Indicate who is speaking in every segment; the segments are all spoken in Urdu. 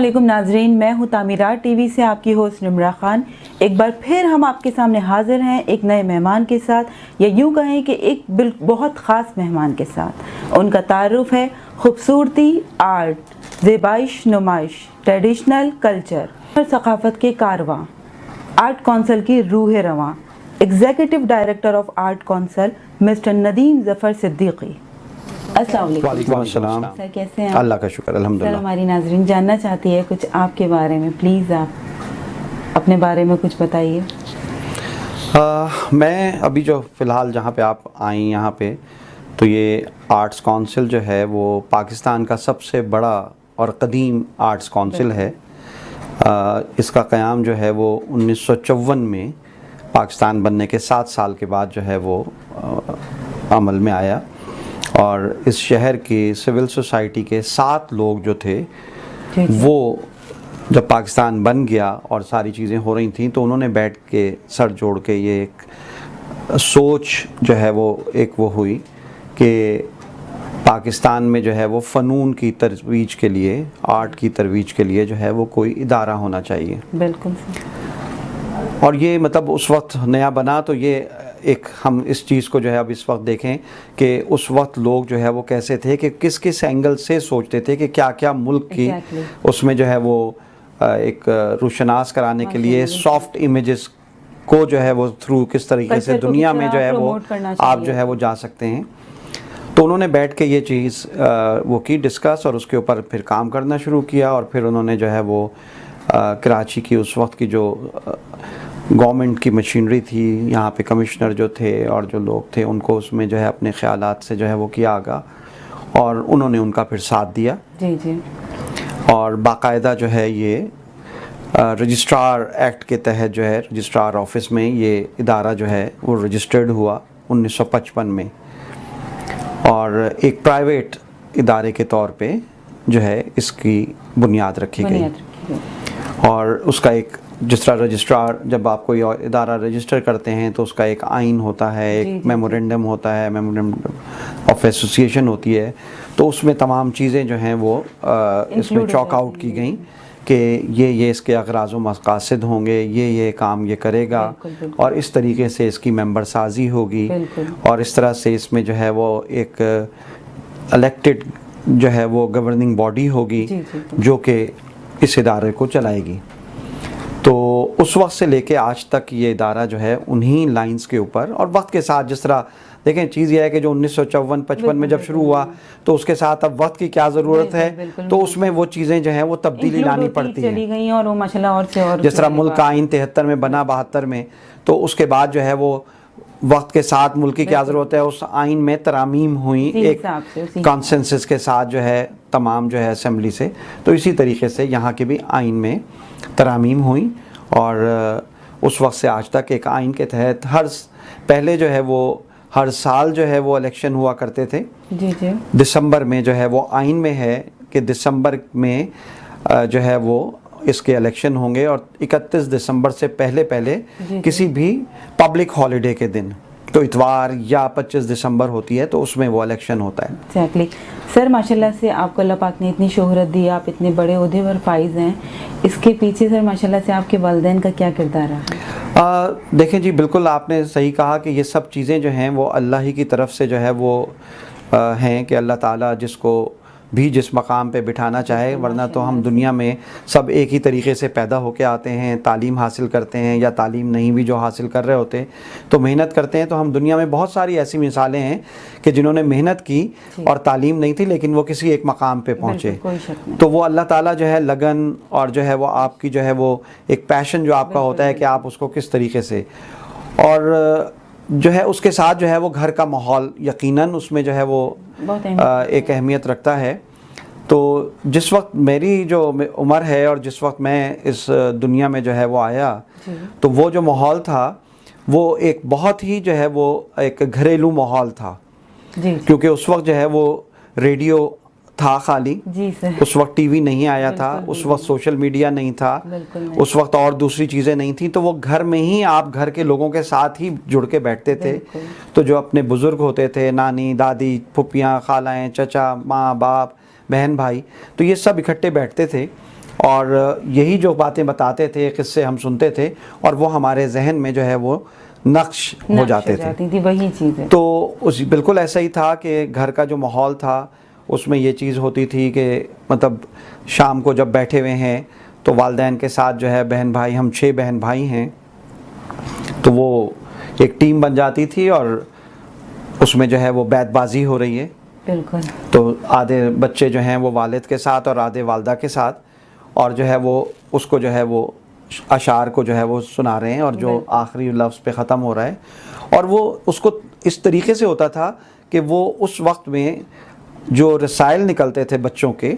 Speaker 1: علیکم ناظرین، میں ہوں تعمیرات ٹی وی سے آپ کی ہوسٹ نمرہ خان۔ ایک بار پھر ہم آپ کے سامنے حاضر ہیں ایک نئے مہمان کے ساتھ، یا یوں کہیں کہ ایک بہت خاص مہمان کے ساتھ۔ ان کا تعارف ہے خوبصورتی، آرٹ، زیبائش نمائش، ٹریڈیشنل کلچر اور ثقافت کے کارواں، آرٹ کونسل کی روح رواں، executive director of art council mister Nadeem Zafar Siddiqui. السلام علیکم۔
Speaker 2: وعلیکم السلام۔
Speaker 1: سر کیسے ہیں؟
Speaker 2: اللہ کا شکر، الحمدللہ۔
Speaker 1: سر ہماری ناظرین جاننا چاہتی ہے کچھ آپ کے بارے میں، پلیز آپ اپنے بارے میں کچھ بتائیے۔
Speaker 2: میں ابھی جو فی الحال جہاں پہ آپ آئیں یہاں پہ، تو یہ آرٹس کونسل جو ہے وہ پاکستان کا سب سے بڑا اور قدیم آرٹس کونسل ہے۔ اس کا قیام جو ہے وہ 1954 میں پاکستان بننے کے 7 سال کے بعد جو ہے وہ عمل میں آیا، اور اس شہر کی سول سوسائٹی کے 7 لوگ جو تھے وہ جب پاکستان بن گیا اور ساری چیزیں ہو رہی تھیں تو انہوں نے بیٹھ کے سر جوڑ کے یہ ایک سوچ جو ہے وہ ہوئی کہ پاکستان میں جو ہے وہ فنون کی ترویج کے لیے، آرٹ کی ترویج کے لیے جو ہے وہ کوئی ادارہ ہونا چاہیے۔
Speaker 1: بالکل۔
Speaker 2: اور یہ مطلب اس وقت نیا بنا، تو یہ ایک ہم اس چیز کو جو ہے اب اس وقت دیکھیں کہ اس وقت لوگ جو ہے وہ کیسے تھے، کہ کس اینگل سے سوچتے تھے کہ کیا کیا ملک کی اس میں جو ہے وہ ایک روشناس کرانے کے لیے سافٹ امیجز کو جو ہے وہ تھرو کس طریقے سے دنیا میں جو ہے وہ آپ جو ہے وہ جا سکتے ہیں۔ تو انہوں نے بیٹھ کے یہ چیز وہ کی ڈسکس، اور اس کے اوپر پھر کام کرنا شروع کیا، اور پھر انہوں نے جو ہے وہ کراچی کی اس وقت کی جو گورنمنٹ کی مشینری تھی، یہاں پہ کمشنر جو تھے اور جو لوگ تھے، ان کو اس میں جو ہے اپنے خیالات سے جو ہے وہ کیا آگا، اور انہوں نے ان کا پھر ساتھ دیا۔
Speaker 1: جی جی۔ اور
Speaker 2: باقاعدہ جو ہے یہ رجسٹرار ایکٹ کے تحت جو ہے رجسٹرار آفس میں یہ ادارہ جو ہے وہ رجسٹرڈ ہوا 1955 میں، اور ایک پرائیویٹ ادارے کے طور پہ جو ہے اس کی بنیاد رکھی گئی۔ اور اس کا ایک جس طرح رجسٹرار جب آپ کوئی ادارہ رجسٹر کرتے ہیں تو اس کا ایک آئین ہوتا ہے، ایک میمورنڈم ہوتا ہے، میمورنڈم آف ایسوسیشن ہوتی ہے، تو اس میں تمام چیزیں جو ہیں وہ اس میں چاک آؤٹ کی گئیں کہ یہ اس کے اغراض و مقاصد ہوں گے، یہ کام یہ کرے گا، اور اس طریقے سے اس کی ممبر سازی ہوگی، اور اس طرح سے اس میں جو ہے وہ ایک الیکٹڈ جو ہے وہ گورننگ باڈی ہوگی جو کہ اس ادارے کو چلائے گی۔ تو اس وقت سے لے کے آج تک یہ ادارہ جو ہے انہی لائنز کے اوپر، اور وقت کے ساتھ جس طرح دیکھیں چیز یہ ہے کہ جو 1954-55 میں جب شروع ہوا تو اس کے ساتھ اب وقت کی کیا ضرورت ہے، تو اس میں وہ چیزیں جو ہیں وہ تبدیلی لانی پڑتی ہیں،
Speaker 1: اور وہ ماشاءاللہ اور سے اور
Speaker 2: جس طرح ملک آئین 73 میں بنا 72 میں، تو اس کے بعد جو ہے وہ وقت کے ساتھ ملک کی کیا ضرورت ہے، اس آئین میں ترامیم ہوئیں ایک کانسنسس کے ساتھ جو ہے تمام جو ہے اسمبلی سے، تو اسی طریقے سے یہاں کے بھی آئین میں ترامیم ہوئیں، اور اس وقت سے آج تک ایک آئین کے تحت پہلے جو ہے وہ ہر سال جو ہے وہ الیکشن ہوا کرتے تھے۔
Speaker 1: جی جی۔
Speaker 2: دسمبر میں جو ہے وہ آئین میں ہے کہ دسمبر میں جو ہے وہ اس کے الیکشن ہوں گے، اور 31 دسمبر سے پہلے کسی بھی پبلک ہالیڈے کے دن، تو اتوار یا 25 دسمبر ہوتی ہے تو اس میں وہ الیکشن ہوتا ہے۔
Speaker 1: ایگزیکٹلی۔ سر ماشاءاللہ سے آپ کو اللہ پاک نے اتنی شہرت دی، آپ اتنے بڑے عہدے پر فائز ہیں، اس کے پیچھے سر ماشاءاللہ سے آپ کے والدین کا کیا کردار رہا؟
Speaker 2: دیکھیں جی، بالکل آپ نے صحیح کہا کہ یہ سب چیزیں جو ہیں وہ اللہ ہی کی طرف سے جو ہے وہ ہیں، کہ اللہ تعالیٰ جس کو بھی جس مقام پہ بٹھانا چاہے، ورنہ تو ہم دنیا میں سب ایک ہی طریقے سے پیدا ہو کے آتے ہیں، تعلیم حاصل کرتے ہیں، یا تعلیم نہیں بھی جو حاصل کر رہے ہوتے تو محنت کرتے ہیں، تو ہم دنیا میں بہت ساری ایسی مثالیں ہیں کہ جنہوں نے محنت کی اور تعلیم نہیں تھی لیکن وہ کسی ایک مقام پہ پہنچے، تو وہ اللہ تعالیٰ جو ہے لگن اور جو ہے وہ آپ کی جو ہے وہ ایک پیشن جو آپ کا ہوتا ہے کہ آپ اس کو کس طریقے سے، اور جو ہے اس کے ساتھ جو ہے وہ گھر کا ماحول یقیناً اس میں جو ہے وہ ایک اہمیت رکھتا ہے۔ تو جس وقت میری جو عمر ہے اور جس وقت میں اس دنیا میں جو ہے وہ آیا، تو وہ جو ماحول تھا وہ ایک بہت ہی جو ہے وہ ایک گھریلو ماحول تھا، کیونکہ اس وقت جو ہے وہ ریڈیو تھا خالی، اس وقت ٹی وی نہیں آیا تھا، اس وقت سوشل میڈیا نہیں تھا، اس وقت اور دوسری چیزیں نہیں تھیں، تو وہ گھر میں ہی آپ گھر کے لوگوں کے ساتھ ہی جڑ کے بیٹھتے تھے، تو جو اپنے بزرگ ہوتے تھے، نانی، دادی، پھپھیاں، خالائیں، چچا، ماں، باپ، بہن، بھائی، تو یہ سب اکٹھے بیٹھتے تھے، اور یہی جو باتیں بتاتے تھے، قصے ہم سنتے تھے اور وہ ہمارے ذہن میں جو ہے وہ نقش ہو جاتے تھے.
Speaker 1: وہی چیز ہے.
Speaker 2: تو بالکل ایسا ہی تھا کہ گھر کا جو ماحول تھا اس میں یہ چیز ہوتی تھی کہ مطلب شام کو جب بیٹھے ہوئے ہیں تو والدین کے ساتھ جو ہے بہن بھائی، ہم 6 بہن بھائی ہیں، تو وہ ایک ٹیم بن جاتی تھی اور اس میں جو ہے وہ بیت بازی ہو رہی ہے.
Speaker 1: بالکل.
Speaker 2: تو آدھے بچے جو ہیں وہ والد کے ساتھ اور آدھے والدہ کے ساتھ، اور جو ہے وہ اس کو جو ہے وہ اشعار کو جو ہے وہ سنا رہے ہیں اور جو آخری لفظ پہ ختم ہو رہا ہے. اور وہ اس کو اس طریقے سے ہوتا تھا کہ وہ اس وقت میں جو رسائل نکلتے تھے بچوں کے،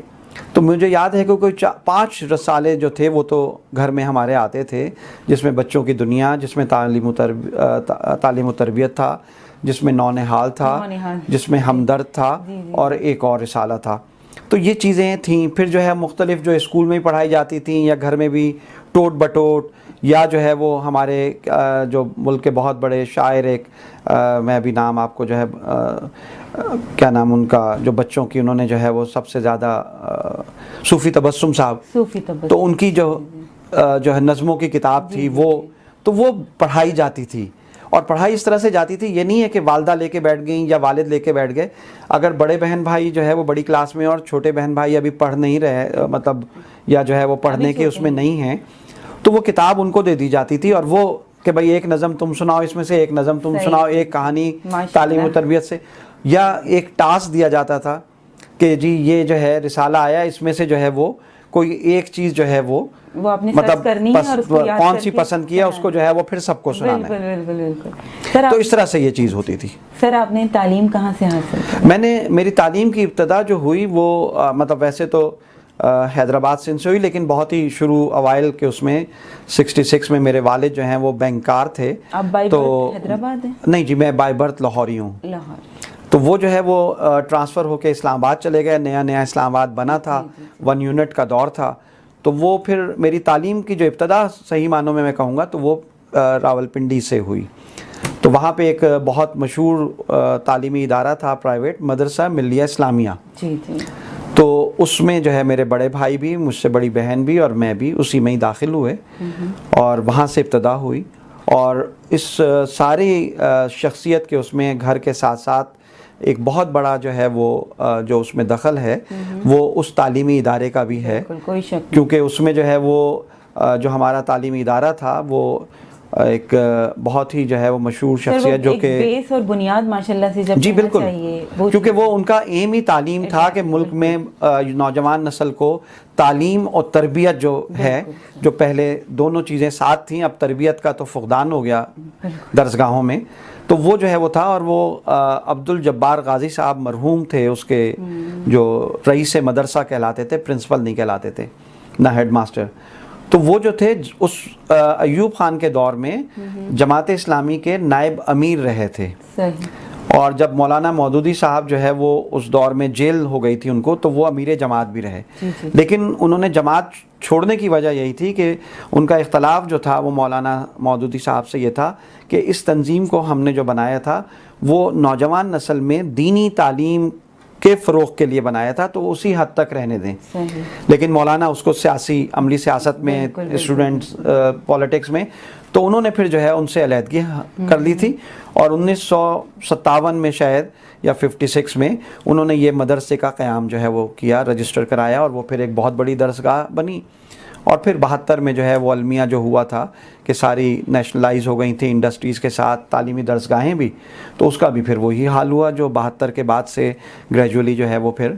Speaker 2: تو مجھے یاد ہے کہ کوئی 5 رسالے جو تھے وہ تو گھر میں ہمارے آتے تھے، جس میں بچوں کی دنیا، جس میں تعلیم و تربیت تھا، جس میں نونہال تھا، جس میں ہمدرد تھا، اور ایک اور رسالہ تھا. تو یہ چیزیں تھیں. پھر جو ہے مختلف جو اسکول میں پڑھائی جاتی تھیں یا گھر میں بھی ٹوٹ بٹوٹ، یا جو ہے وہ ہمارے جو ملک کے بہت بڑے شاعر، ایک میں بھی نام آپ کو جو ہے کیا نام ان کا، جو بچوں کی انہوں نے جو ہے وہ سب سے زیادہ صوفی تبسم صاحب، تو ان کی جو ہے نظموں کی کتاب تھی وہ، تو وہ پڑھائی جاتی تھی. اور پڑھائی اس طرح سے جاتی تھی، یہ نہیں ہے کہ والدہ لے کے بیٹھ گئیں یا والد لے کے بیٹھ گئے. اگر بڑے بہن بھائی جو ہے وہ بڑی کلاس میں اور چھوٹے بہن بھائی ابھی پڑھ نہیں رہے، مطلب یا جو ہے وہ پڑھنے کے اس میں نہیں ہیں، تو وہ کتاب ان کو دے دی جاتی تھی، اور وہ کہ بھائی ایک نظم تم سناؤ اس میں سے، ایک نظم تم سناؤ، ایک کہانی تعلیم و تربیت سے. یا ایک ٹاسک دیا جاتا تھا کہ جی یہ جو ہے رسالہ آیا، اس میں سے جو ہے وہ کوئی ایک چیز جو ہے وہ مطلب کون سی پسند کیا اس کو جو ہے وہ پھر سب کو سنانا ہے.
Speaker 1: بالکل.
Speaker 2: تو اس طرح سے یہ چیز ہوتی تھی.
Speaker 1: سر آپ نے تعلیم کہاں سے حاصل کی؟
Speaker 2: میری تعلیم کی ابتدا جو ہوئی وہ مطلب ویسے تو حیدرآباد سے ہوئی، لیکن بہت ہی شروع اوائل کے اس میں 66 میں میرے والد جو ہیں وہ بینکار تھے.
Speaker 1: آپ بائی برتھ حیدرآباد ہیں؟
Speaker 2: نہیں جی، میں بائی برتھ لاہوری ہوں.
Speaker 1: لاہور.
Speaker 2: تو وہ جو ہے وہ ٹرانسفر ہو کے اسلام آباد چلے گئے. نیا اسلام آباد بنا تھا، 1 یونٹ کا دور تھا. تو وہ پھر میری تعلیم کی جو ابتدا صحیح معنوں میں کہوں گا تو وہ راولپنڈی سے ہوئی. تو وہاں پہ ایک بہت مشہور تعلیمی ادارہ تھا، پرائیویٹ مدرسہ ملیہ اسلامیہ.
Speaker 1: جی جی.
Speaker 2: تو اس میں جو ہے میرے بڑے بھائی بھی، مجھ سے بڑی بہن بھی، اور میں بھی اسی میں ہی داخل ہوئے، اور وہاں سے ابتدا ہوئی. اور اس ساری شخصیت کے اس میں گھر کے ساتھ ساتھ ایک بہت بڑا جو ہے وہ جو اس میں دخل ہے وہ اس تعلیمی ادارے کا بھی ہے.
Speaker 1: کوئی شک،
Speaker 2: کیونکہ اس میں جو ہے وہ جو ہمارا تعلیمی ادارہ تھا وہ ایک بہت ہی جو ہے وہ مشہور شخصیت جو کہ
Speaker 1: بیس اور بنیاد ماشاءاللہ سے جب
Speaker 2: جی بالکل، کیونکہ وہ ان کا ایم ہی تعلیم تھا کہ ملک میں نوجوان نسل کو تعلیم اور تربیت جو ہے، جو پہلے دونوں چیزیں ساتھ تھیں، اب تربیت کا تو فقدان ہو گیا درسگاہوں میں. تو وہ جو ہے وہ تھا. اور وہ عبد الجبار غازی صاحب مرحوم تھے، اس کے جو رئیس مدرسہ کہلاتے تھے، پرنسپل نہیں کہلاتے تھے، نہ ہیڈ ماسٹر. تو وہ جو تھے اس ایوب خان کے دور میں جماعت اسلامی کے نائب امیر رہے تھے. اور جب مولانا مودودی صاحب جو ہے وہ اس دور میں جیل ہو گئی تھی ان کو، تو وہ امیر جماعت بھی رہے. لیکن انہوں نے جماعت چھوڑنے کی وجہ یہی تھی کہ ان کا اختلاف جو تھا وہ مولانا مودودی صاحب سے یہ تھا کہ اس تنظیم کو ہم نے جو بنایا تھا وہ نوجوان نسل میں دینی تعلیم کے فروغ کے لیے بنایا تھا، تو اسی حد تک رہنے دیں. لیکن مولانا اس کو سیاسی عملی سیاست میں، اسٹوڈنٹس پولیٹکس میں، تو انہوں نے پھر جو ہے ان سے علیحدگی کر لی تھی. اور 1957 میں شاید یا 56 میں انہوں نے یہ مدرسے کا قیام جو ہے وہ کیا، رجسٹر کرایا، اور وہ پھر ایک بہت بڑی درسگاہ بنی. اور پھر 72 میں جو ہے وہ المیہ جو ہوا تھا کہ ساری نیشنلائز ہو گئی تھیں انڈسٹریز کے ساتھ تعلیمی درسگاہیں بھی، تو اس کا بھی پھر وہی حال ہوا جو 72 کے بعد سے گریجولی جو ہے وہ پھر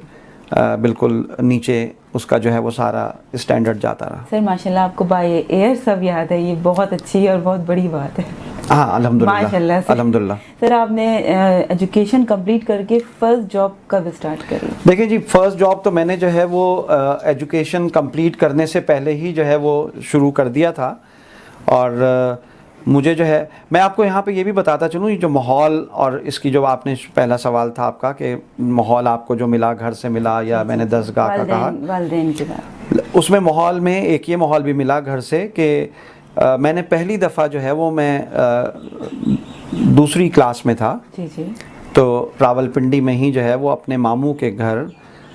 Speaker 2: بالکل نیچے اس کا جو ہے وہ سارا اسٹینڈرڈ جاتا رہا.
Speaker 1: سر ماشاءاللہ آپ کو بائی ایئر سب یاد ہے، یہ بہت اچھی اور بہت بڑی بات ہے.
Speaker 2: ہاں الحمدللہ،
Speaker 1: ماشاءاللہ
Speaker 2: الحمدللہ.
Speaker 1: سر آپ نے ایجوکیشن کمپلیٹ کر کے فرسٹ جاب کب اسٹارٹ کری؟
Speaker 2: دیکھیں جی، فرسٹ جاب تو میں نے جو ہے وہ ایجوکیشن کمپلیٹ کرنے سے پہلے ہی جو ہے وہ شروع کر دیا تھا. اور مجھے جو ہے، میں آپ کو یہاں پہ یہ بھی بتاتا چلوں، یہ جو ماحول اور اس کی جو آپ نے پہلا سوال تھا آپ کا کہ ماحول آپ کو جو ملا گھر سے ملا یا میں نے درسگاہ کا کہا،
Speaker 1: والدین کے بعد
Speaker 2: اس میں ماحول میں ایک یہ ماحول بھی ملا گھر سے کہ میں نے پہلی دفعہ جو ہے وہ میں دوسری کلاس میں تھا.
Speaker 1: جی جی.
Speaker 2: تو راولپنڈی میں ہی جو ہے وہ اپنے ماموں کے گھر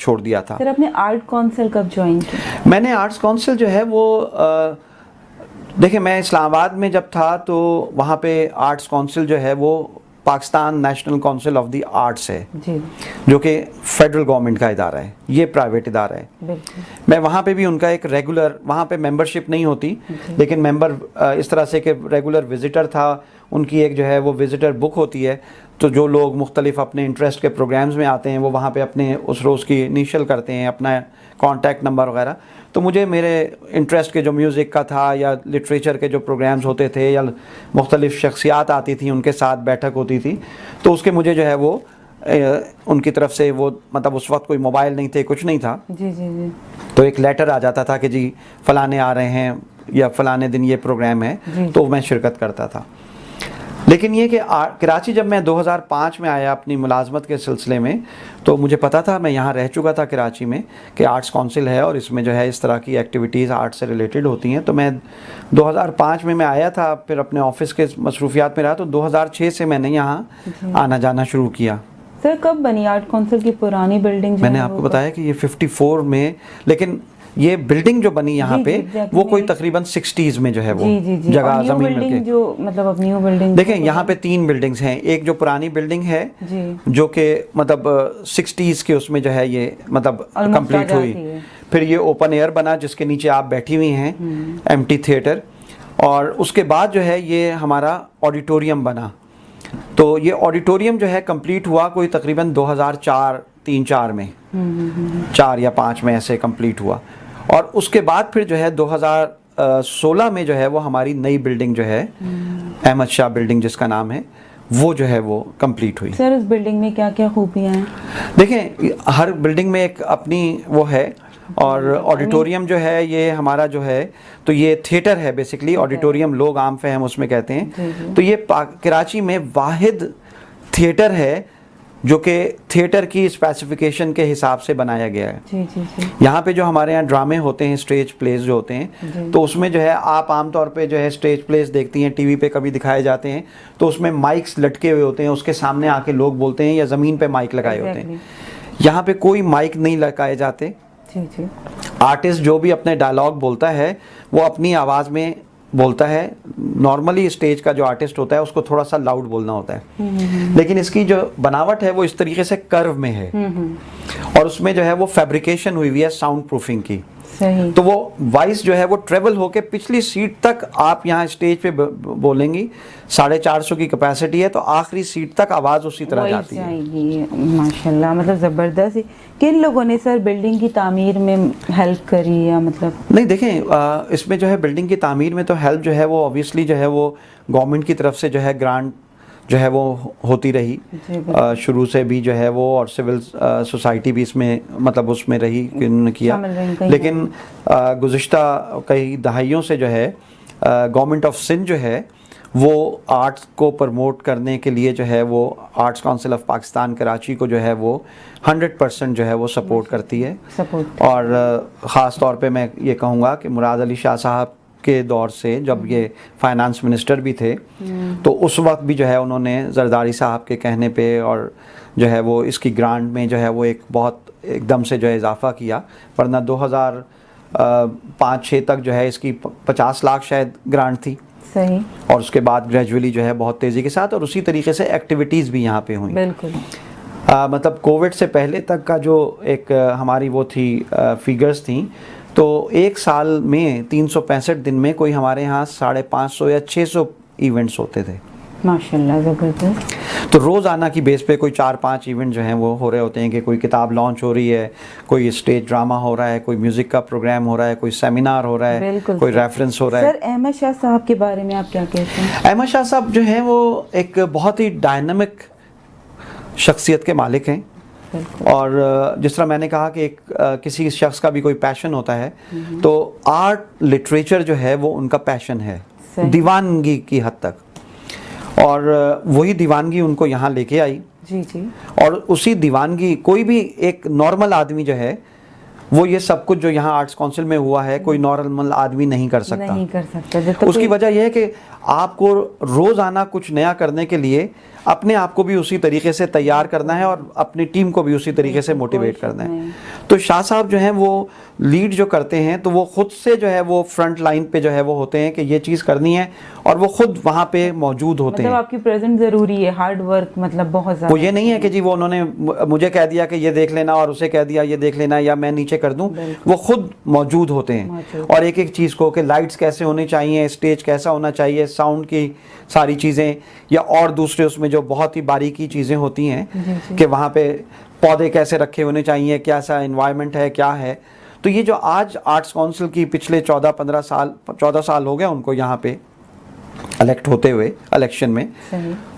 Speaker 2: چھوڑ دیا تھا.
Speaker 1: سر آپ نے آرٹ کونسل کب جوائن کیا؟
Speaker 2: میں نے آرٹس کونسل جو ہے وہ دیکھیں میں اسلام آباد میں جب تھا تو وہاں پہ آرٹس کونسل جو ہے وہ Pakistan national council of the arts ہے
Speaker 1: جی،
Speaker 2: جو کہ فیڈرل گورنمنٹ کا ادارہ ہے, یہ پرائیویٹ ادارہ ہے.
Speaker 1: بالکل.
Speaker 2: میں وہاں پہ بھی ان کا ایک ریگولر, وہاں پہ ممبرشپ نہیں ہوتی لیکن ممبر اس طرح سے کہ ریگولر وزٹر تھا, ان کی ایک جو ہے وہ وزٹر بک ہوتی ہے, تو جو لوگ مختلف اپنے انٹرسٹ کے پروگرامز میں آتے ہیں وہ وہاں پہ اپنے اس روز کی انیشل کرتے ہیں, اپنا کانٹیکٹ نمبر وغیرہ. تو مجھے میرے انٹرسٹ کے جو میوزک کا تھا یا لٹریچر کے جو پروگرامز ہوتے تھے یا مختلف شخصیات آتی تھیں ان کے ساتھ بیٹھک ہوتی تھی, تو اس کے مجھے جو ہے وہ ان کی طرف سے وہ مطلب اس وقت کوئی موبائل نہیں تھے, کچھ نہیں تھا,
Speaker 1: جی جی جی,
Speaker 2: تو ایک لیٹر آ جاتا تھا کہ جی فلانے آ رہے ہیں یا فلانے دن یہ پروگرام ہے, تو میں شرکت کرتا تھا. لیکن یہ کہ کراچی جب میں 2005 میں آیا اپنی ملازمت کے سلسلے میں, تو مجھے پتا تھا, میں یہاں رہ چکا تھا کراچی میں, کہ آرٹس کونسل ہے اور اس میں جو ہے اس طرح کی ایکٹیویٹیز آرٹ سے ریلیٹڈ ہوتی ہیں. تو میں 2005 میں آیا تھا, پھر اپنے آفس کے مصروفیات میں رہا, تو 2006 سے میں نے یہاں آنا جانا شروع کیا.
Speaker 1: سر کب بنی آرٹ کونسل کی پرانی بلڈنگ؟
Speaker 2: میں نے آپ کو بتایا کہ یہ 54 میں, لیکن یہ بلڈنگ جو بنی یہاں پہ وہ کوئی تقریباً 60s میں جو ہے وہ جگہ زمین مل کے,
Speaker 1: جو مطلب اب نیو بلڈنگ
Speaker 2: دیکھیں یہاں پہ 3 بلڈنگز ہیں. ایک جو پرانی بلڈنگ ہے جو کہ مطلب 60s کے اس میں جو ہے یہ مطلب کمپلیٹ ہوئی, پھر یہ اوپن ایئر بنا جس کے نیچے آپ بیٹھی ہوئی ہیں, ایمٹی تھیٹر, اور اس کے بعد جو ہے یہ ہمارا آڈیٹوریم بنا. تو یہ آڈیٹوریم جو ہے کمپلیٹ ہوا کوئی تقریباً 2004 میں, 4 یا 5 میں ایسے کمپلیٹ ہوا. اور اس کے بعد پھر جو ہے 2016 میں جو ہے وہ ہماری نئی بلڈنگ جو ہے احمد شاہ بلڈنگ جس کا نام ہے, وہ جو ہے وہ کمپلیٹ ہوئی.
Speaker 1: سر اس بلڈنگ میں کیا کیا خوبیاں ہیں؟
Speaker 2: دیکھیں ہر بلڈنگ میں ایک اپنی وہ ہے, اور آڈیٹوریم جو ہے یہ ہمارا جو ہے تو یہ تھیٹر ہے بیسکلی, آڈیٹوریم لوگ عام فہم اس میں کہتے ہیں. تو یہ کراچی میں واحد تھیٹر ہے جو کہ تھیٹر کی اسپیسیفیکیشن کے حساب سے بنایا گیا ہے. یہاں پہ جو ہمارے یہاں ڈرامے ہوتے ہیں, اسٹیج پلیز جو ہوتے ہیں, تو اس میں جو ہے آپ عام طور پہ جو ہے اسٹیج پلیز دیکھتی ہیں, ٹی وی پہ کبھی دکھائے جاتے ہیں, تو اس میں مائکس لٹکے ہوئے ہوتے ہیں, اس کے سامنے آ کے لوگ بولتے ہیں یا زمین پہ مائک لگائے ہوتے ہیں. یہاں پہ کوئی مائک نہیں لگائے جاتے. آرٹسٹ جو بھی اپنے ڈائلاگ بولتا ہے وہ اپنی آواز میں بولتا ہے. نارملی اسٹیج کا جو آرٹسٹ ہوتا ہے اس کو تھوڑا سا لاؤڈ بولنا ہوتا ہے, لیکن اس کی جو بناوٹ ہے وہ اس طریقے سے کرو میں ہے, اور اس میں جو ہے وہ فیبریکیشن ہوئی ہوئی ہے ساؤنڈ پروفنگ کی. تو وہ وائس جو ہے وہ ٹریول ہو کے پچھلی سیٹ تک آپ یہاں اسٹیج پہ بولیں گی, 450 کی کیپیسٹی ہے, تو آخری سیٹ تک آواز اسی طرح جاتی ہے.
Speaker 1: ماشاءاللہ, مطلب زبردست. کن لوگوں نے سر بلڈنگ کی تعمیر میں ہیلپ کری یا مطلب؟
Speaker 2: نہیں دیکھیں اس میں جو ہے بلڈنگ کی تعمیر میں تو ہیلپ جو ہے وہ اوبیسلی جو ہے وہ گورنمنٹ کی طرف سے جو ہے گرانٹ جو ہے وہ ہوتی رہی شروع سے بھی جو ہے وہ, اور سول سوسائٹی بھی اس میں مطلب اس میں رہی کہ انہوں نے کیا. لیکن گزشتہ کئی دہائیوں سے جو ہے گورنمنٹ آف سندھ جو ہے وہ آرٹس کو پروموٹ کرنے کے لیے جو ہے وہ arts council of Pakistan Karachi کو جو ہے وہ 100% جو ہے وہ سپورٹ کرتی ہے. اور خاص طور پہ میں یہ کہوں گا کہ مراد علی شاہ صاحب کے دور سے جب یہ فائنانس منسٹر بھی تھے, تو اس وقت بھی جو ہے انہوں نے زرداری صاحب کے کہنے پہ اور جو ہے وہ اس کی گرانٹ میں جو ہے وہ ایک بہت ایک دم سے جو ہے اضافہ کیا, ورنہ 2005-06 تک جو ہے اس کی 50 لاکھ شاید گرانٹ تھی.
Speaker 1: صحیح.
Speaker 2: اور اس کے بعد گریجولی جو ہے بہت تیزی کے ساتھ, اور اسی طریقے سے ایکٹیویٹیز بھی یہاں پہ ہوئیں.
Speaker 1: بالکل.
Speaker 2: مطلب کووڈ سے پہلے تک کا جو ایک ہماری وہ تھی فیگرز تھیں, تو ایک سال میں 365 دن میں کوئی ہمارے ہاں 550 یا 600 ایونٹس ہوتے تھے.
Speaker 1: ماشاءاللہ زبردست.
Speaker 2: تو روزانہ کی بیس پہ کوئی 4-5 ایونٹ جو ہیں وہ ہو رہے ہوتے ہیں, کہ کوئی کتاب لانچ ہو رہی ہے, کوئی اسٹیج ڈرامہ ہو رہا ہے, کوئی میوزک کا پروگرام ہو رہا ہے, کوئی سیمینار ہو رہا ہے, کوئی ریفرنس ہو رہا ہے.
Speaker 1: سر احمد شاہ صاحب کے بارے میں آپ کیا کہتے ہیں؟
Speaker 2: احمد شاہ صاحب جو ہیں وہ ایک بہت ہی ڈائنامک شخصیت کے مالک ہیں, اور جس طرح میں نے کہا کہ ایک کسی شخص کا بھی کوئی پیشن ہوتا ہے, تو آرٹ لٹریچر جو ہے وہ ان کا پیشن ہے دیوانگی کی حد تک, اور وہی دیوانگی ان کو یہاں لے کے آئی.
Speaker 1: جی جی.
Speaker 2: اور اسی دیوانگی کوئی بھی ایک نارمل آدمی جو ہے وہ یہ سب کچھ جو یہاں آرٹس کونسل میں ہوا ہے کوئی نارمل آدمی نہیں کر سکتا.
Speaker 1: نہیں کر سکتا.
Speaker 2: اس کی وجہ یہ ہے کہ آپ کو روزانہ کچھ نیا کرنے کے لیے اپنے آپ کو بھی اسی طریقے سے تیار کرنا ہے اور اپنی ٹیم کو بھی اسی طریقے سے موٹیویٹ کرنا ہے. تو شاہ صاحب جو ہیں وہ لیڈ جو کرتے ہیں تو وہ خود سے جو ہے وہ فرنٹ لائن پہ جو ہے وہ ہوتے ہیں کہ یہ چیز کرنی ہے اور وہ خود وہاں پہ موجود ہوتے ہیں.
Speaker 1: مطلب آپ کی پریزنٹ ضروری ہے, ہارڈ ورک مطلب بہت زیادہ.
Speaker 2: وہ یہ نہیں ہے کہ جی وہ انہوں نے مجھے کہہ دیا کہ یہ دیکھ لینا اور اسے کہہ دیا یہ دیکھ لینا یا میں نیچے کر دوں. وہ خود موجود ہوتے ہیں اور ایک ایک چیز کو کہ لائٹس کیسے ہونی چاہیے, اسٹیج کیسا ہونا چاہیے, ساؤنڈ کی ساری چیزیں یا اور دوسرے اس میں جو بہت ہی باریکی چیزیں ہوتی ہیں کہ وہاں پہ پودے کیسے رکھے ہونے چاہیے, کیسا انوائرمنٹ ہے, کیا ہے. تو یہ جو آج آرٹس کونسل کی پچھلے 14 سال ہو گئے ان کو یہاں پہ الیکٹ ہوتے ہوئے الیکشن میں,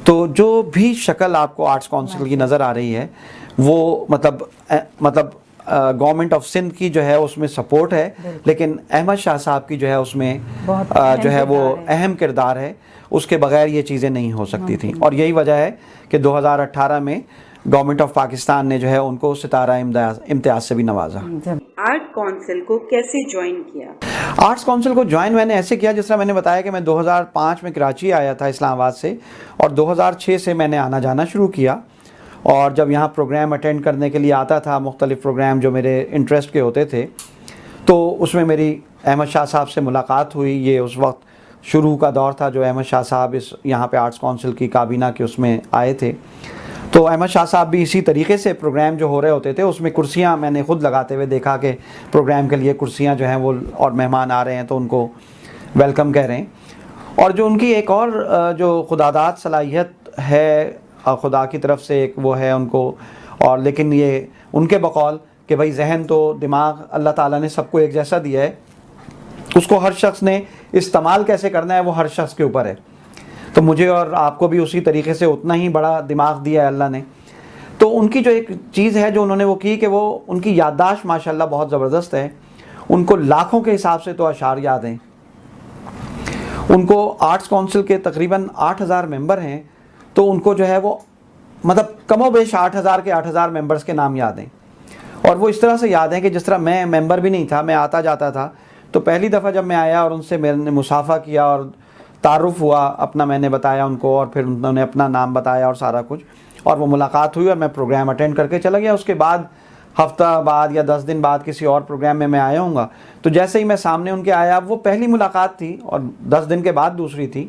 Speaker 2: تو جو بھی شکل آپ کو آرٹس کونسل کی نظر آ رہی ہے وہ مطلب گورنمنٹ آف سندھ کی جو ہے اس میں سپورٹ ہے, لیکن احمد شاہ صاحب کی جو ہے اس میں جو ہے وہ اہم کردار ہے. اس کے بغیر یہ چیزیں نہیں ہو سکتی تھیں اور یہی وجہ ہے کہ 2018 میں گورنمنٹ آف پاکستان نے جو ہے ان کو ستارہ امتیاز سے بھی نوازا.
Speaker 1: آرٹ کونسل کو کیسے جوائن کیا؟
Speaker 2: آرٹس کونسل کو جوائن میں نے ایسے کیا جس طرح میں نے بتایا کہ میں 2005 میں کراچی آیا تھا اسلام آباد سے اور 2006 سے میں نے آنا جانا شروع کیا. اور جب یہاں پروگرام اٹینڈ کرنے کے لیے آتا تھا, مختلف پروگرام جو میرے انٹرسٹ کے ہوتے تھے, تو اس میں میری احمد شاہ صاحب سے ملاقات ہوئی. یہ اس وقت شروع کا دور تھا جو احمد شاہ صاحب یہاں پہ آرٹس کونسل کی کابینہ کے اس میں آئے تھے. تو احمد شاہ صاحب بھی اسی طریقے سے پروگرام جو ہو رہے ہوتے تھے اس میں کرسیاں میں نے خود لگاتے ہوئے دیکھا کہ پروگرام کے لیے کرسیاں جو ہیں وہ اور مہمان آ رہے ہیں تو ان کو ویلکم کہہ رہے ہیں. اور جو ان کی ایک اور جو خداداد صلاحیت ہے خدا کی طرف سے ایک وہ ہے ان کو, اور لیکن یہ ان کے بقول کہ بھائی ذہن تو دماغ اللہ تعالیٰ نے سب کو ایک جیسا دیا ہے, اس کو ہر شخص نے استعمال کیسے کرنا ہے وہ ہر شخص کے اوپر ہے. تو مجھے اور آپ کو بھی اسی طریقے سے اتنا ہی بڑا دماغ دیا ہے اللہ نے. تو ان کی جو ایک چیز ہے جو انہوں نے وہ کی کہ وہ ان کی یادداشت ماشاءاللہ بہت زبردست ہے. ان کو لاکھوں کے حساب سے تو اشعار یاد ہیں. ان کو آرٹس کونسل کے تقریباً 8000 ممبر ہیں, تو ان کو جو ہے وہ مطلب کم و بیش 8000 کے 8000 ممبرز کے نام یاد ہیں. اور وہ اس طرح سے یاد ہیں کہ جس طرح میں ممبر بھی نہیں تھا, میں آتا جاتا تھا, تو پہلی دفعہ جب میں آیا اور ان سے میں نے مصافحہ کیا اور تعارف ہوا اپنا, میں نے بتایا ان کو اور پھر انہوں نے اپنا نام بتایا اور سارا کچھ, اور وہ ملاقات ہوئی اور میں پروگرام اٹینڈ کر کے چلا گیا. اس کے بعد ہفتہ بعد یا 10 دن بعد کسی اور پروگرام میں آیا ہوں گا, تو جیسے ہی میں سامنے ان کے آیا, وہ پہلی ملاقات تھی اور 10 دن کے بعد دوسری تھی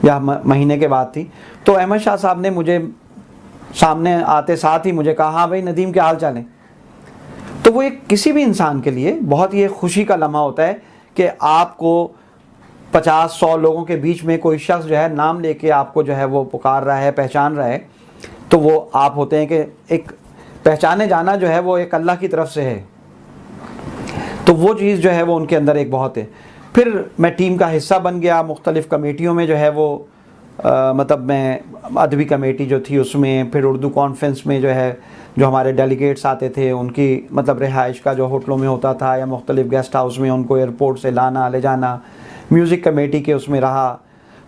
Speaker 2: یا مہینے کے بعد تھی, تو احمد شاہ صاحب نے مجھے سامنے آتے ساتھ ہی مجھے کہا ہاں بھائی ندیم کیا حال چال ہے. تو وہ ایک کسی بھی انسان کے لیے بہت ہی خوشی کا لمحہ ہوتا ہے کہ آپ کو 50-100 لوگوں کے بیچ میں کوئی شخص جو ہے نام لے کے آپ کو جو ہے وہ پکار رہا ہے, پہچان رہا ہے, تو وہ آپ ہوتے ہیں کہ ایک پہچانے جانا جو ہے وہ ایک اللہ کی طرف سے ہے. تو وہ چیز جو ہے وہ ان کے اندر ایک بہت ہے. پھر میں ٹیم کا حصہ بن گیا, مختلف کمیٹیوں میں جو ہے وہ مطلب میں ادبی کمیٹی جو تھی اس میں, پھر اردو کانفرنس میں جو ہے جو ہمارے ڈیلیگیٹس آتے تھے ان کی مطلب رہائش کا جو ہوٹلوں میں ہوتا تھا یا مختلف گیسٹ ہاؤس میں ان کو ایئرپورٹ سے لانا لے جانا, میوزک کمیٹی کے اس میں رہا.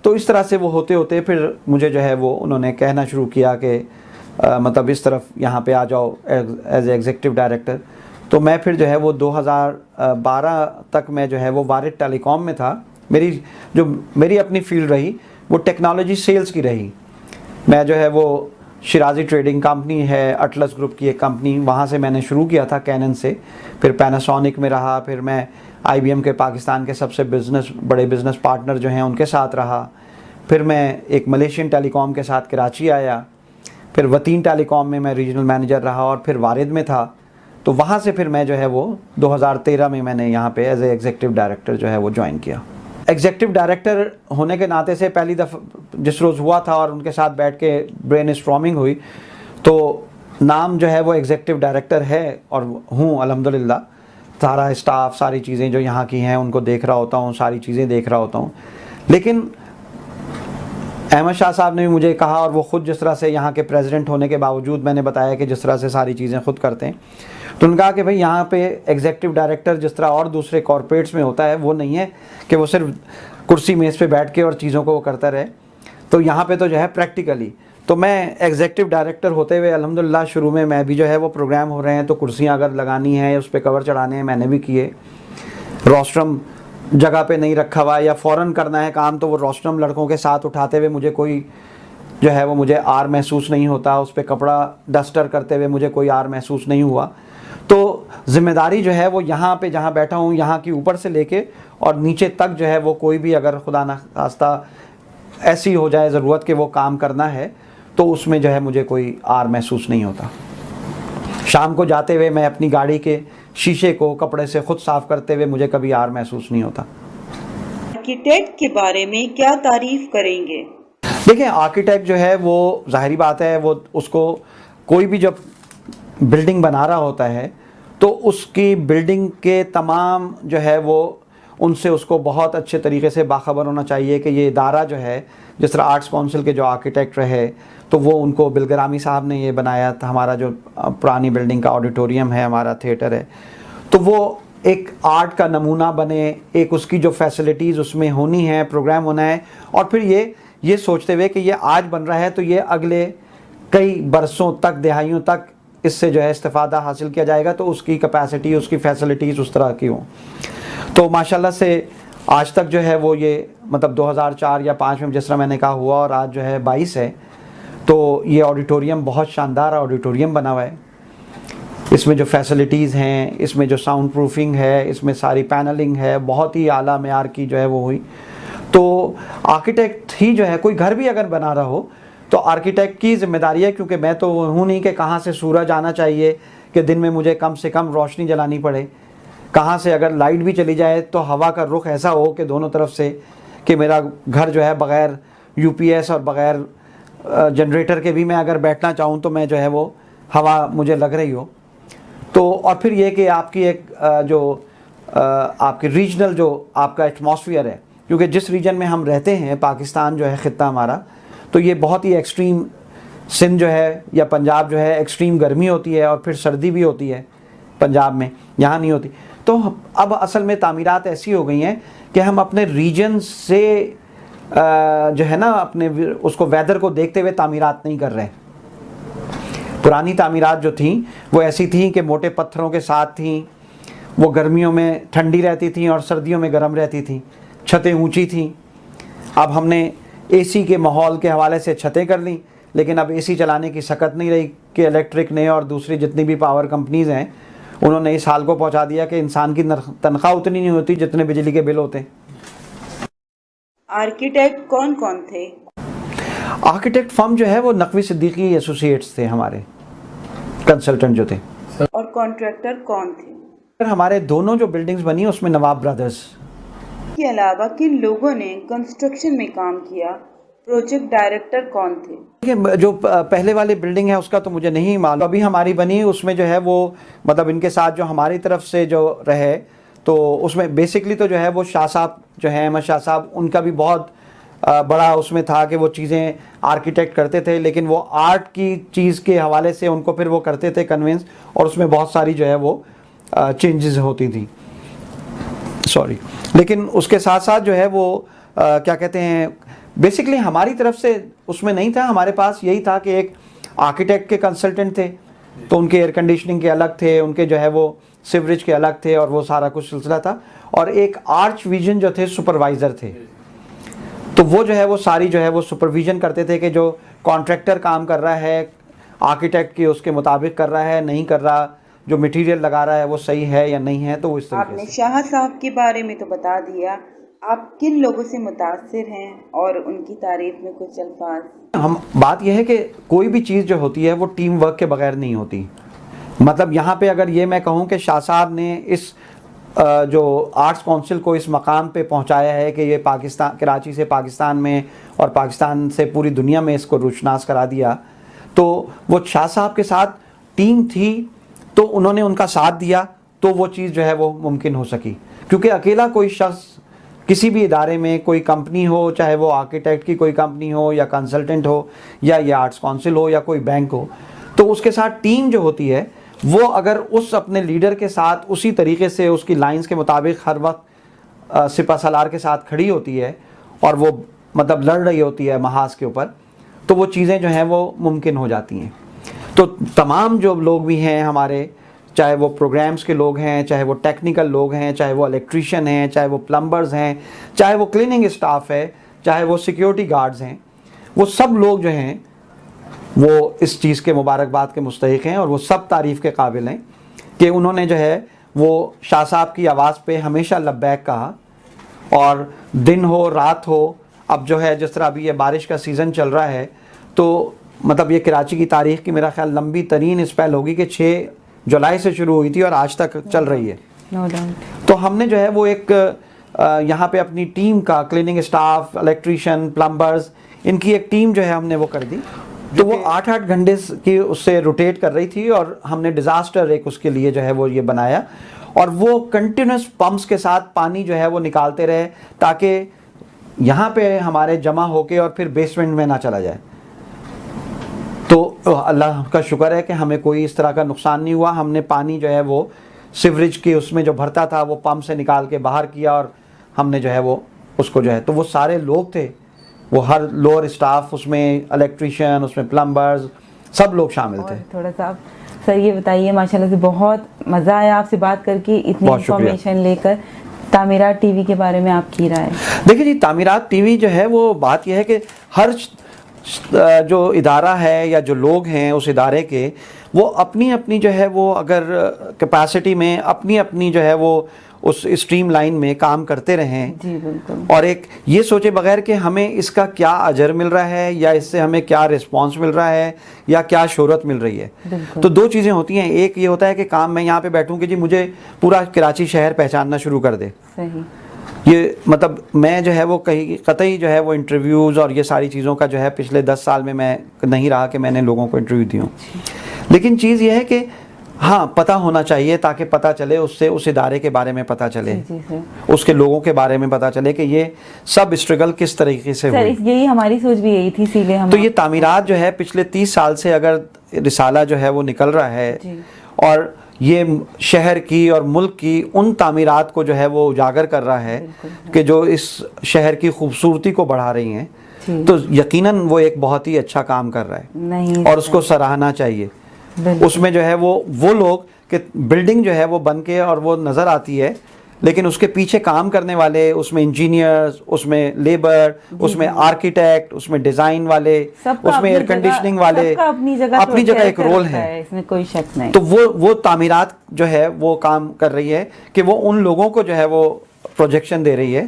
Speaker 2: تو اس طرح سے وہ ہوتے ہوتے پھر مجھے جو ہے وہ انہوں نے کہنا شروع کیا کہ مطلب اس طرف یہاں پہ آ جاؤ ایز ایگزیکٹو ڈائریکٹر. تو میں پھر جو ہے وہ 2012 تک میں جو ہے وہ وارد ٹیلی کام میں تھا. میری اپنی فیلڈ رہی وہ ٹیکنالوجی سیلز کی رہی. میں جو ہے وہ شرازی ٹریڈنگ کمپنی ہے اٹلس گروپ کی ایک کمپنی, وہاں سے میں نے شروع کیا تھا کینن سے, پھر پیناسونک میں رہا, پھر میں آئی بی ایم کے پاکستان کے سب سے بڑے بزنس پارٹنر جو ہیں ان کے ساتھ رہا, پھر میں ایک ملیشین ٹیلی کام کے ساتھ کراچی آیا, پھر وطین ٹیلی کام میں ریجنل مینیجر رہا اور پھر وارد میں تھا. تو وہاں سے پھر میں جو ہے وہ 2013 میں نے یہاں پہ ایز اے ایگزیکٹو ڈائریکٹر جو ہے وہ جوائن کیا. ایگزیکٹو ڈائریکٹر ہونے کے ناطے سے پہلی دفعہ جس روز ہوا تھا اور ان کے ساتھ بیٹھ کے برین اسٹارمنگ ہوئی, تو نام جو ہے وہ ایگزیکٹو ڈائریکٹر ہے اور ہوں الحمدللہ. سارا اسٹاف ساری چیزیں جو یہاں کی ہیں ان کو دیکھ رہا ہوتا ہوں, ساری چیزیں دیکھ رہا ہوتا ہوں. لیکن احمد شاہ صاحب نے بھی مجھے کہا, اور وہ خود جس طرح سے یہاں کے پریزیڈنٹ ہونے کے باوجود میں نے بتایا کہ جس طرح سے ساری چیزیں خود کرتے ہیں, تو انہوں نے کہا کہ بھائی یہاں پہ ایگزیکٹو ڈائریکٹر جس طرح اور دوسرے کارپوریٹس میں ہوتا ہے وہ نہیں ہے کہ وہ صرف کرسی میز پہ بیٹھ کے اور چیزوں کو وہ کرتا رہے. تو یہاں پہ تو جو ہے پریکٹیکلی تو میں ایگزیکٹو ڈائریکٹر ہوتے ہوئے الحمدللہ شروع میں بھی جو ہے وہ پروگرام ہو رہے ہیں تو کرسیاں اگر لگانی ہیں اس پہ کور چڑھانے ہیں میں نے بھی کیے. روسٹرم جگہ پہ نہیں رکھا ہوا یا فوراً کرنا ہے کام تو وہ روسٹرم لڑکوں کے ساتھ اٹھاتے ہوئے مجھے کوئی جو ہے وہ مجھے آر محسوس نہیں ہوتا, اس پہ کپڑا ڈسٹر کرتے ہوئے مجھے کوئی آر محسوس نہیں ہوا. تو ذمہ داری جو ہے وہ یہاں پہ جہاں بیٹھا ہوں یہاں کی اوپر سے لے کے اور نیچے تک جو ہے وہ کوئی بھی اگر خدا نخواستہ ایسی ہو جائے ضرورت کہ وہ کام کرنا ہے تو اس میں جو ہے مجھے کوئی آر محسوس نہیں ہوتا. شام کو جاتے ہوئے میں اپنی گاڑی کے شیشے کو کپڑے سے خود صاف کرتے ہوئے مجھے کبھی آر محسوس نہیں ہوتا.
Speaker 1: آرکیٹیکٹ کے بارے میں کیا تعریف کریں گے؟
Speaker 2: دیکھیں آرکیٹیکٹ جو ہے وہ ظاہری بات ہے وہ اس کو کوئی بھی جب بلڈنگ بنا رہا ہوتا ہے تو اس کی بلڈنگ کے تمام جو ہے وہ ان سے اس کو بہت اچھے طریقے سے باخبر ہونا چاہیے کہ یہ ادارہ جو ہے جس طرح آرٹس کونسل کے جو آرکیٹیکٹ رہے تو وہ ان کو بلگرامی صاحب نے یہ بنایا تھا. ہمارا جو پرانی بلڈنگ کا آڈیٹوریم ہے ہمارا تھیٹر ہے تو وہ ایک آرٹ کا نمونہ بنے, ایک اس کی جو فیسلٹیز اس میں ہونی ہے, پروگرام ہونا ہے, اور پھر یہ سوچتے ہوئے کہ یہ آج بن رہا ہے تو یہ اگلے کئی برسوں تک دہائیوں تک اس سے جو ہے استفادہ حاصل کیا جائے گا تو اس کی کیپیسٹی اس کی فیسلٹیز اس طرح کی ہوں. تو ماشاءاللہ سے آج تک جو ہے وہ یہ مطلب 2004 یا 5 میں جس طرح میں نے کہا ہوا اور آج جو ہے 22 ہے تو یہ آڈیٹوریم بہت شاندار آڈیٹوریم بنا ہوا ہے. اس میں جو فیسلٹیز ہیں, اس میں جو ساؤنڈ پروفنگ ہے, اس میں ساری پینلنگ ہے, بہت ہی اعلیٰ معیار کی جو ہے وہ ہوئی. تو آرکیٹیکٹ ہی جو ہے کوئی گھر بھی اگر بنا رہا ہو تو آرکیٹیکٹ کی ذمہ داری ہے, کیونکہ میں تو ہوں نہیں کہ کہاں سے سورج آنا چاہیے کہ دن میں مجھے کم سے کم روشنی جلانی پڑے, کہاں سے اگر لائٹ بھی چلی جائے تو ہوا کا رخ ایسا ہو کہ دونوں طرف سے کہ میرا گھر جو ہے بغیر یو پی ایس اور بغیر جنریٹر کے بھی میں اگر بیٹھنا چاہوں تو میں جو ہے وہ ہوا مجھے لگ رہی ہو. تو اور پھر یہ کہ آپ کی ایک جو آپ کی ریجنل جو آپ کا ایٹماسفیئر ہے, کیونکہ جس ریجن میں ہم رہتے ہیں پاکستان جو ہے خطہ ہمارا تو یہ بہت ہی ایکسٹریم, سندھ جو ہے یا پنجاب جو ہے ایکسٹریم گرمی ہوتی ہے اور پھر سردی بھی ہوتی ہے پنجاب میں, یہاں نہیں ہوتی. تو اب اصل میں تعمیرات ایسی ہو گئی ہیں کہ ہم اپنے ریجن سے جو ہے نا اپنے اس کو ویدر کو دیکھتے ہوئے تعمیرات نہیں کر رہے. پرانی تعمیرات جو تھیں وہ ایسی تھیں کہ موٹے پتھروں کے ساتھ تھیں, وہ گرمیوں میں ٹھنڈی رہتی تھیں اور سردیوں میں گرم رہتی تھیں, چھتیں اونچی تھیں. اب ہم نے اے سی کے ماحول کے حوالے سے چھتیں کر لیں, لیکن اب اے سی چلانے کی سکت نہیں رہی کہ الیکٹرک نے اور دوسری جتنی بھی پاور کمپنیز ہیں انہوں نے اس حال کو پہنچا دیا کہ انسان کی تنخواہ اتنی نہیں ہوتی جتنے بجلی کے بل ہوتے ہیں.
Speaker 1: آرکیٹیکٹ کون کون تھے؟
Speaker 2: آرکیٹیکٹ فرم جو ہے وہ نقوی صدیقی ایسوسیٹس تھے ہمارے کنسلٹنٹ جو تھے.
Speaker 1: اور کانٹریکٹر کون تھے؟
Speaker 2: ہمارے دونوں جو بلڈنگز بنی اس میں نواب برادرز.
Speaker 1: کے علاوہ کن لوگوں نے کنسٹرکشن میں کام کیا؟ پروجیکٹ ڈائریکٹر کون تھے؟
Speaker 2: جو پہلے والی بلڈنگ ہے اس کا تو مجھے نہیں معلوم, ابھی ہماری بنی اس میں جو ہے وہ مطلب ان کے ساتھ جو ہماری طرف سے جو رہے تو اس میں بیسکلی تو جو ہے وہ شاہ صاحب جو ہیں احمد شاہ صاحب, ان کا بھی بہت بڑا اس میں تھا کہ وہ چیزیں آرکیٹیکٹ کرتے تھے, لیکن وہ آرٹ کی چیز کے حوالے سے ان کو پھر وہ کرتے تھے کنونس, اور اس میں بہت ساری جو ہے وہ چینجز ہوتی تھیں لیکن اس کے ساتھ ساتھ جو ہے وہ کیا کہتے ہیں بیسکلی ہماری طرف سے اس میں نہیں تھا. ہمارے پاس یہی تھا کہ ایک آرکیٹیکٹ کے کنسلٹنٹ تھے تو ان کے ایئر کنڈیشننگ کے الگ تھے, ان کے جو ہے وہ سیوریج کے الگ تھے اور وہ سارا کچھ سلسلہ تھا, اور ایک آرچ ویژن جو تھے سپروائزر تھے تو وہ جو ہے وہ ساری جو ہے وہ سپرویژن کرتے تھے کہ جو کانٹریکٹر کام کر رہا ہے آرکیٹیکٹ کی اس کے مطابق کر رہا ہے نہیں کر رہا, جو مٹیریل لگا رہا ہے وہ صحیح ہے یا نہیں ہے. تو وہ اس طریقے
Speaker 1: آپ نے شاہ صاحب کے بارے میں تو بتا دیا, آپ کن لوگوں سے متاثر ہیں اور ان کی تعریف میں کچھ الفاظ؟
Speaker 2: ہم بات یہ ہے کہ کوئی بھی چیز جو ہوتی ہے وہ ٹیم ورک کے بغیر نہیں ہوتی. مطلب یہاں پہ اگر یہ میں کہوں کہ شاہ صاحب نے اس جو آرٹس کونسل کو اس مقام پہ پہنچایا ہے کہ یہ پاکستان کراچی سے پاکستان میں اور پاکستان سے پوری دنیا میں اس کو روشناس کرا دیا, تو وہ شاہ صاحب کے ساتھ ٹیم تھی تو انہوں نے ان کا ساتھ دیا تو وہ چیز جو ہے وہ ممکن ہو سکی. کیونکہ اکیلا کوئی شخص کسی بھی ادارے میں کوئی کمپنی ہو, چاہے وہ آرکیٹیکٹ کی کوئی کمپنی ہو یا کنسلٹنٹ ہو یا یہ آرٹس کونسل ہو یا کوئی بینک ہو, تو اس کے ساتھ ٹیم جو ہوتی ہے وہ اگر اس اپنے لیڈر کے ساتھ اسی طریقے سے اس کی لائنز کے مطابق ہر وقت سپہ سالار کے ساتھ کھڑی ہوتی ہے اور وہ مطلب لڑ رہی ہوتی ہے محاذ کے اوپر, تو وہ چیزیں جو ہیں وہ ممکن ہو جاتی ہیں. تو تمام جو لوگ بھی ہیں ہمارے, چاہے وہ پروگرامز کے لوگ ہیں, چاہے وہ ٹیکنیکل لوگ ہیں, چاہے وہ الیکٹریشین ہیں, چاہے وہ پلمبرز ہیں, چاہے وہ کلیننگ اسٹاف ہے, چاہے وہ سیکیورٹی گارڈز ہیں, وہ سب لوگ جو ہیں وہ اس چیز کے مبارکباد کے مستحق ہیں, اور وہ سب تعریف کے قابل ہیں کہ انہوں نے جو ہے وہ شاہ صاحب کی آواز پہ ہمیشہ لبیک کہا. اور دن ہو رات ہو, اب جو ہے جس طرح ابھی یہ بارش کا سیزن چل رہا ہے, تو مطلب یہ کراچی کی تاریخ کی میرا خیال لمبی ترین اسپیل ہوگی کہ 6 جولائی سے شروع ہوئی تھی اور آج تک چل رہی ہے. تو ہم نے جو ہے وہ ایک یہاں پہ اپنی ٹیم کا, کلیننگ اسٹاف, الیکٹریشین, پلمبرز, ان کی ایک ٹیم جو ہے ہم نے وہ کر دی. تو وہ 8 گھنٹے کی اس سے روٹیٹ کر رہی تھی, اور ہم نے ڈیزاسٹر ایک اس کے لیے جو ہے وہ یہ بنایا, اور وہ کنٹینیوس پمپس کے ساتھ پانی جو ہے وہ نکالتے رہے تاکہ یہاں پہ ہمارے جمع ہو کے اور پھر بیسمنٹ میں نہ چلا جائے. تو اللہ کا شکر ہے کہ ہمیں کوئی اس طرح کا نقصان نہیں ہوا. ہم نے پانی جو ہے وہ سیوریج کی اس میں جو بھرتا تھا وہ پمپ سے نکال کے باہر کیا, اور ہم نے جو ہے وہ اس کو جو ہے, تو وہ سارے لوگ تھے, وہ ہر لوور اسٹاف, اس میں الیکٹریشین, اس میں پلمبرز, سب لوگ شامل تھے.
Speaker 1: تھوڑا سا سر یہ بتائیے, ماشاءاللہ سے بہت مزہ آیا آپ سے بات کر کے, اتنی انفارمیشن لے کر. تعمیرات ٹی وی کے بارے میں آپ کی رائے؟
Speaker 2: دیکھیں جی, تعمیرات ٹی وی جو ہے وہ بات یہ ہے کہ ہر جو ادارہ ہے یا جو لوگ ہیں اس ادارے کے, وہ اپنی اپنی جو ہے وہ اگر کیپیسٹی میں اپنی اپنی جو ہے وہ اس اسٹریم لائن میں کام کرتے رہیں,
Speaker 1: جی بالکل,
Speaker 2: اور ایک یہ سوچے بغیر کہ ہمیں اس کا کیا اجر مل رہا ہے, یا اس سے ہمیں کیا رسپانس مل رہا ہے, یا کیا شہرت مل رہی ہے. تو 2 چیزیں ہوتی ہیں. ایک یہ ہوتا ہے کہ کام میں یہاں پہ بیٹھوں کہ جی مجھے پورا کراچی شہر پہچاننا شروع کر دے.
Speaker 1: صحیح.
Speaker 2: یہ مطلب میں جو ہے وہ کہیں قطعی جو ہے وہ انٹرویوز اور یہ ساری چیزوں کا جو ہے پچھلے 10 سال میں نہیں رہا کہ میں نے لوگوں کو انٹرویو دی ہوں. لیکن چیز یہ ہے کہ ہاں پتہ ہونا چاہیے, تاکہ پتہ چلے اس سے اس ادارے کے بارے میں پتہ چلے, اس کے لوگوں کے بارے میں پتہ چلے کہ یہ سب اسٹرگل کس طریقے سے ہوئی.
Speaker 1: یہی ہماری سوچ بھی یہی تھی, اسی لیے ہم.
Speaker 2: تو یہ تعمیرات جو ہے پچھلے 30 سال سے اگر رسالہ جو ہے وہ نکل رہا ہے, اور یہ شہر کی اور ملک کی ان تعمیرات کو جو ہے وہ اجاگر کر رہا ہے کہ جو اس شہر کی خوبصورتی کو بڑھا رہی ہیں, تو یقیناً وہ ایک بہت ہی اچھا کام کر رہا ہے, اور اس کو سراہنا چاہیے. اس میں جو ہے وہ لوگ کہ بلڈنگ جو ہے وہ بن کے اور وہ نظر آتی ہے, لیکن اس کے پیچھے کام کرنے والے, اس میں انجینئرز, اس میں لیبر, اس میں آرکیٹیکٹ, اس میں ڈیزائن والے, اس میں ایئر کنڈیشننگ والے, اپنی جگہ ایک رول ہے,
Speaker 1: اس میں کوئی شک نہیں.
Speaker 2: تو وہ تعمیرات جو ہے وہ کام کر رہی ہے کہ وہ ان لوگوں کو جو ہے وہ پروجیکشن دے رہی ہے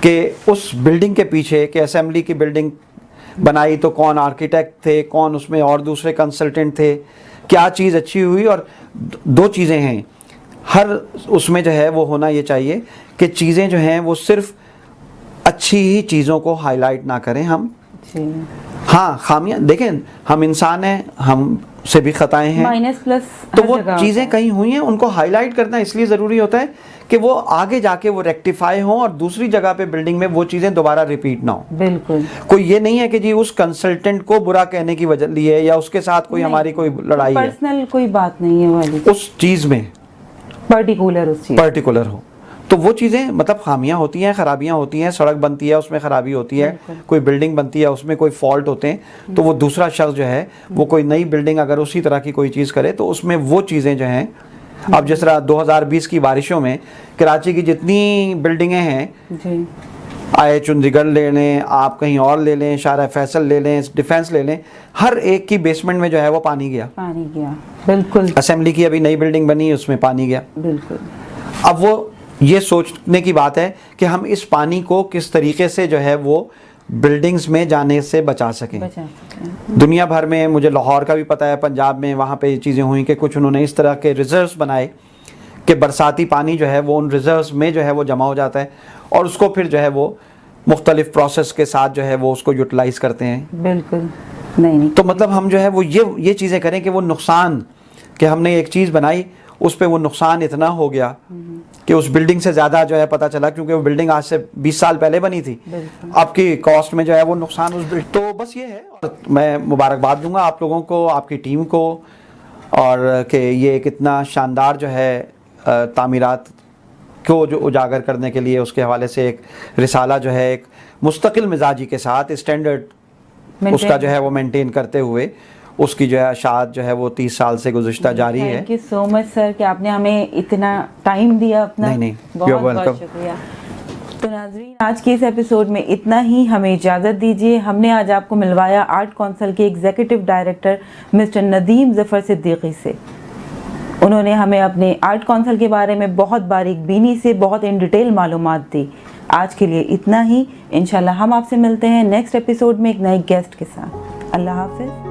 Speaker 2: کہ اس بلڈنگ کے پیچھے, کہ اسمبلی کی بلڈنگ بنائی تو کون آرکیٹیکٹ تھے, کون اس میں اور دوسرے کنسلٹنٹ تھے, کیا چیز اچھی ہوئی. اور 2 چیزیں ہیں ہر اس میں جو ہے وہ ہونا یہ چاہیے کہ چیزیں جو ہیں وہ صرف اچھی ہی چیزوں کو ہائی لائٹ نہ کریں ہم. ہاں خامیاں دیکھیں, ہم انسان ہیں, ہم سے بھی خطائیں ہیں,
Speaker 1: مائنس پلس,
Speaker 2: تو وہ چیزیں کہیں ہوئی ہیں ان کو ہائی لائٹ کرنا اس لیے ضروری ہوتا ہے کہ وہ آگے جا کے وہ ریکٹیفائی ہوں, اور دوسری جگہ پہ بلڈنگ میں وہ چیزیں دوبارہ ریپیٹ نہ ہوں.
Speaker 1: بالکل.
Speaker 2: کوئی یہ نہیں ہے کہ جی اس کنسلٹنٹ کو برا کہنے کی وجہ لیے یا اس کے ساتھ کوئی ہماری کوئی لڑائی ہے,
Speaker 1: پرسنل کوئی بات نہیں ہے والی,
Speaker 2: اس چیز میں
Speaker 1: پرٹیکولر
Speaker 2: ہو. تو وہ چیزیں مطلب خامیاں ہوتی ہیں, خرابیاں ہوتی ہیں, سڑک بنتی ہے اس میں خرابی ہوتی ہے, کوئی بلڈنگ بنتی ہے اس میں کوئی فالٹ ہوتے ہیں, تو وہ دوسرا شخص جو ہے وہ کوئی نئی بلڈنگ اگر اسی طرح کی کوئی چیز کرے تو اس میں وہ چیزیں جو ہیں, اب جس طرح 2020 کی بارشوں میں کراچی کی جتنی بلڈنگیں ہیں, آئے چندی گڑھ لے لیں, آپ کہیں اور لے لیں, شارع فیصل لے لیں, ڈیفینس لے لیں, ہر ایک کی بیسمنٹ میں جو ہے وہ پانی گیا.
Speaker 1: بالکل.
Speaker 2: اسمبلی کی ابھی نئی بلڈنگ بنی, اس میں پانی گیا.
Speaker 1: بالکل.
Speaker 2: اب وہ یہ سوچنے کی بات ہے کہ ہم اس پانی کو کس طریقے سے جو ہے وہ بلڈنگز میں جانے سے بچا سکیں. دنیا بھر میں, مجھے لاہور کا بھی پتہ ہے, پنجاب میں وہاں پہ یہ چیزیں ہوئیں کہ کچھ انہوں نے اس طرح کے ریزروز بنائے کہ برساتی پانی جو ہے وہ ان ریزروز میں جو ہے وہ جمع ہو جاتا ہے, اور اس کو پھر جو ہے وہ مختلف پروسیس کے ساتھ جو ہے وہ اس کو یوٹیلائز کرتے ہیں.
Speaker 1: بالکل. نہیں
Speaker 2: تو مطلب ہم جو ہے وہ یہ چیزیں کریں کہ وہ نقصان, کہ ہم نے ایک چیز بنائی اس پہ وہ نقصان اتنا ہو گیا کہ اس بلڈنگ سے زیادہ جو ہے پتہ چلا, کیونکہ وہ بلڈنگ آج سے 20 سال پہلے بنی تھی, اب کی کاسٹ میں جو ہے وہ نقصان اس بلڈنگ. تو بس یہ ہے, اور میں مبارکباد دوں گا آپ لوگوں کو, آپ کی ٹیم کو, اور کہ یہ ایک اتنا شاندار جو ہے تعمیرات کو جو اجاگر کرنے کے لیے اس کے حوالے سے ایک رسالہ جو ہے ایک مستقل مزاجی کے ساتھ, اسٹینڈرڈ اس کا جو ہے وہ مینٹین کرتے ہوئے اس کی جو ہے اشاعت جو ہے وہ 30 سال سے گزشتہ جاری ہے.
Speaker 1: تھینک یو سو مچ سر کہ آپ نے ہمیں اتنا ٹائم دیا اپنا.
Speaker 2: نہیں
Speaker 1: بہت بہت شکریہ. تو ناظرین آج کے اس ایپیسوڈ میں اتنا ہی. ہمیں اجازت دیجیے. ہم نے آج آپ کو ملوایا آرٹ کونسل کے executive director mister Nadeem Zafar Siddiqui سے. انہوں نے ہمیں اپنے آرٹ کونسل کے بارے میں بہت باریک بینی سے بہت ان ڈیٹیل معلومات دی. آج کے لیے اتنا ہی. انشاءاللہ ہم آپ سے ملتے ہیں نیکسٹ ایپیسوڈ میں ایک نئے گیسٹ کے ساتھ. اللہ حافظ.